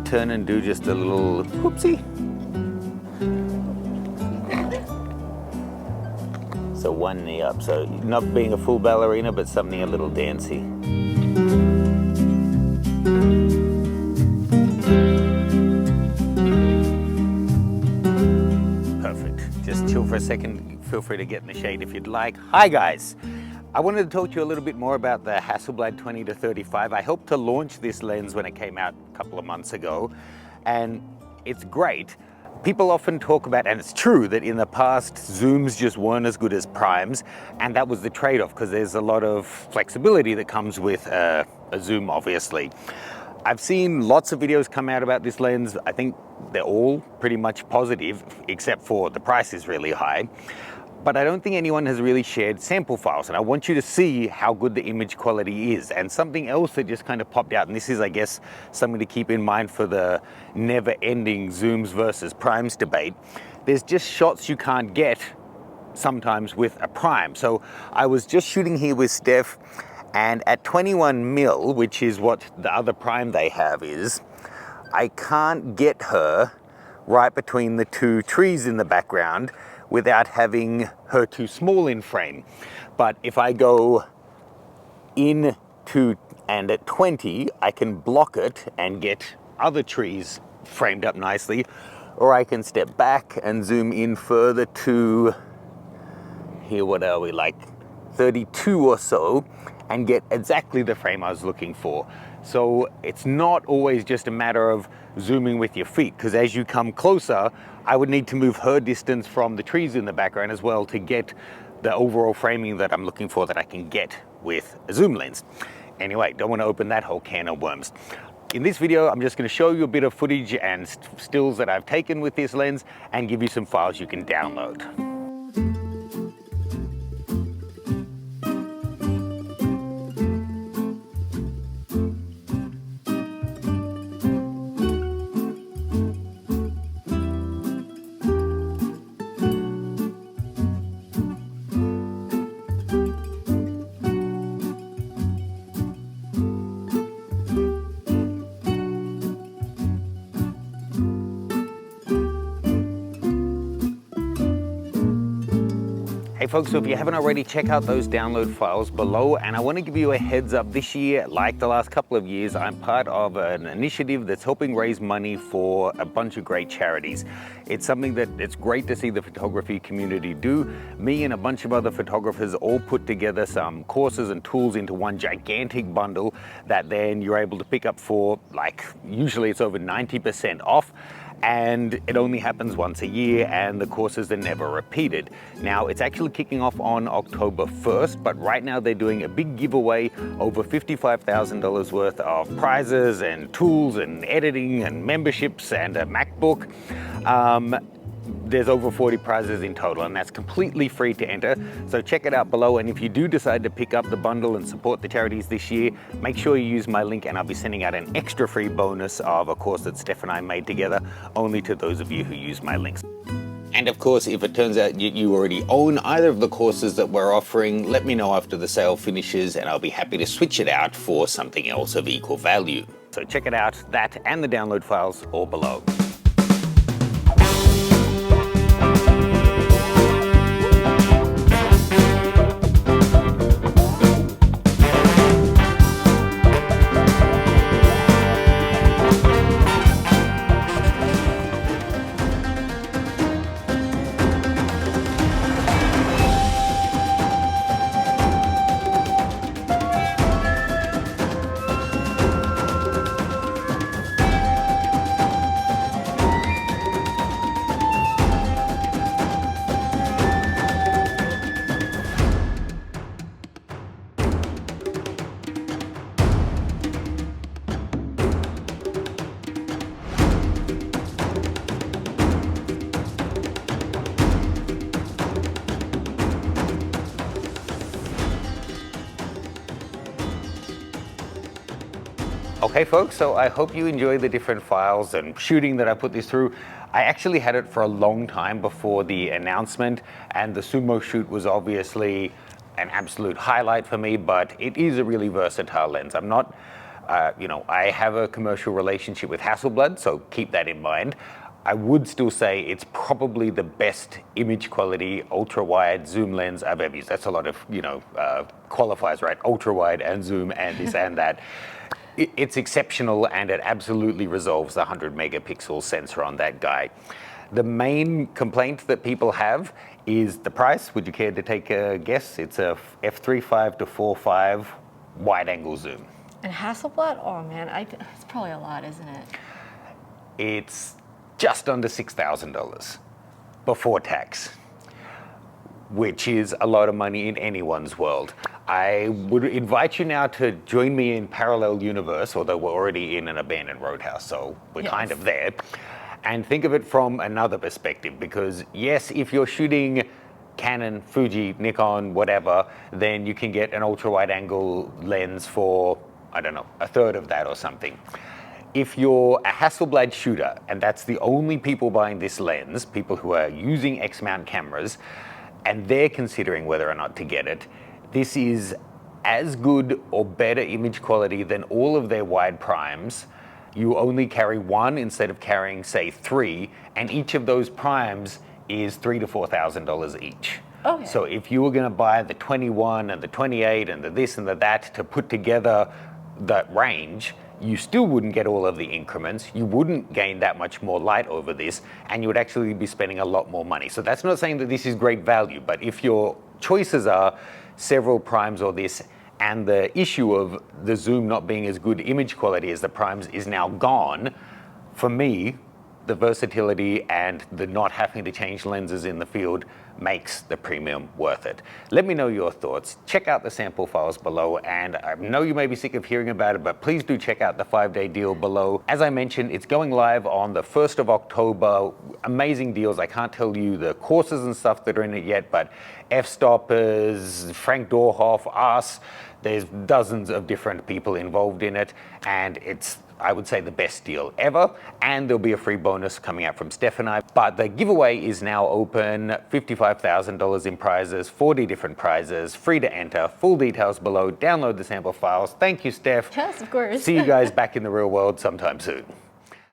turn and do just a little whoopsie. So one knee up, so not being a full ballerina, but something a little dancey. Perfect. Just chill for a second. Feel free to get in the shade if you'd like. Hi guys. I wanted to talk to you a little bit more about the Hasselblad 20-35. I helped to launch this lens when it came out a couple of months ago, and it's great. People often talk about, and it's true, that in the past, zooms just weren't as good as primes, and that was the trade-off, because there's a lot of flexibility that comes with a zoom, obviously. I've seen lots of videos come out about this lens. I think they're all pretty much positive, except for the price is really high. But I don't think anyone has really shared sample files, and I want you to see how good the image quality is. And something else that just kind of popped out, and this is, I guess, something to keep in mind for the never-ending zooms versus primes debate. There's just shots you can't get sometimes with a prime. So I was just shooting here with Steph, and at 21 mil, which is what the other prime they have is, I can't get her right between the two trees in the background without having her too small in frame. But if I go in to and at 20, I can block it and get other trees framed up nicely, or I can step back and zoom in further to here, what are we, like 32 or so, and get exactly the frame I was looking for. So it's not always just a matter of zooming with your feet, because as you come closer, I would need to move her distance from the trees in the background as well to get the overall framing that I'm looking for that I can get with a zoom lens. Anyway, don't want to open that whole can of worms. In this video, I'm just going to show you a bit of footage and stills that I've taken with this lens and give you some files you can download. Hey folks, so if you haven't already, check out those download files below, and I want to give you a heads up. This year, like the last couple of years, I'm part of an initiative that's helping raise money for a bunch of great charities. It's something that it's great to see the photography community do. Me and a bunch of other photographers all put together some courses and tools into one gigantic bundle that then you're able to pick up for, like, usually it's over 90% off. And it only happens once a year, and the courses are never repeated. Now, it's actually kicking off on October 1st, but right now they're doing a big giveaway, over $55,000 worth of prizes and tools and editing and memberships and a MacBook. There's over 40 prizes in total, and that's completely free to enter. So check it out below, and if you do decide to pick up the bundle and support the charities this year, make sure you use my link, and I'll be sending out an extra free bonus of a course that Steph and I made together, only to those of you who use my links. And of course, if it turns out you already own either of the courses that we're offering, let me know after the sale finishes, and I'll be happy to switch it out for something else of equal value. So check it out, that and the download files all below. Okay folks, so I hope you enjoy the different files and shooting that I put this through. I actually had it for a long time before the announcement, and the SUMO shoot was obviously an absolute highlight for me, but it is a really versatile lens. I'm not You know, I have a commercial relationship with Hasselblad, so keep that in mind. I would still say it's probably the best image quality ultra-wide zoom lens I've ever used. That's a lot of, you know, qualifiers, right? Ultra-wide and zoom and this and that. It's exceptional, and it absolutely resolves the 100 megapixel sensor on that guy. The main complaint that people have is the price. Would you care to take a guess? It's a f3.5 to 4.5 wide angle zoom. And Hasselblad? Oh man, it's probably a lot, isn't it? It's just under $6,000 before tax, which is a lot of money in anyone's world. I would invite you now to join me in parallel universe, although we're already in an abandoned roadhouse, so we're kind of there. And think of it from another perspective, because yes, if you're shooting Canon, Fuji, Nikon, whatever, then you can get an ultra wide angle lens for, I don't know, a third of that or something. If you're a Hasselblad shooter, and that's the only people buying this lens, people who are using X-mount cameras, and they're considering whether or not to get it, this is as good or better image quality than all of their wide primes. You only carry one instead of carrying, say, three, and each of those primes is $3,000 to $4,000 each. Okay. So if you were going to buy the 21 and the 28 and the this and the that to put together that range, you still wouldn't get all of the increments, you wouldn't gain that much more light over this, and you would actually be spending a lot more money. So that's not saying that this is great value, but if your choices are several primes or this, and the issue of the zoom not being as good image quality as the primes is now gone, for me, the versatility and the not having to change lenses in the field makes the premium worth it. Let me know your thoughts. Check out the sample files below, and I know you may be sick of hearing about it, but please do check out the 5-day deal below. As I mentioned, it's going live on the 1st of October. Amazing deals. I can't tell you the courses and stuff that are in it yet, but F-Stoppers, Frank Dorhoff, us, there's dozens of different people involved in it, and it's, I would say, the best deal ever. And there'll be a free bonus coming out from Steph and I. But the giveaway is now open, $55,000 in prizes, 40 different prizes, free to enter, full details below, download the sample files. Thank you, Steph. Yes, of course. See you guys back in the real world sometime soon.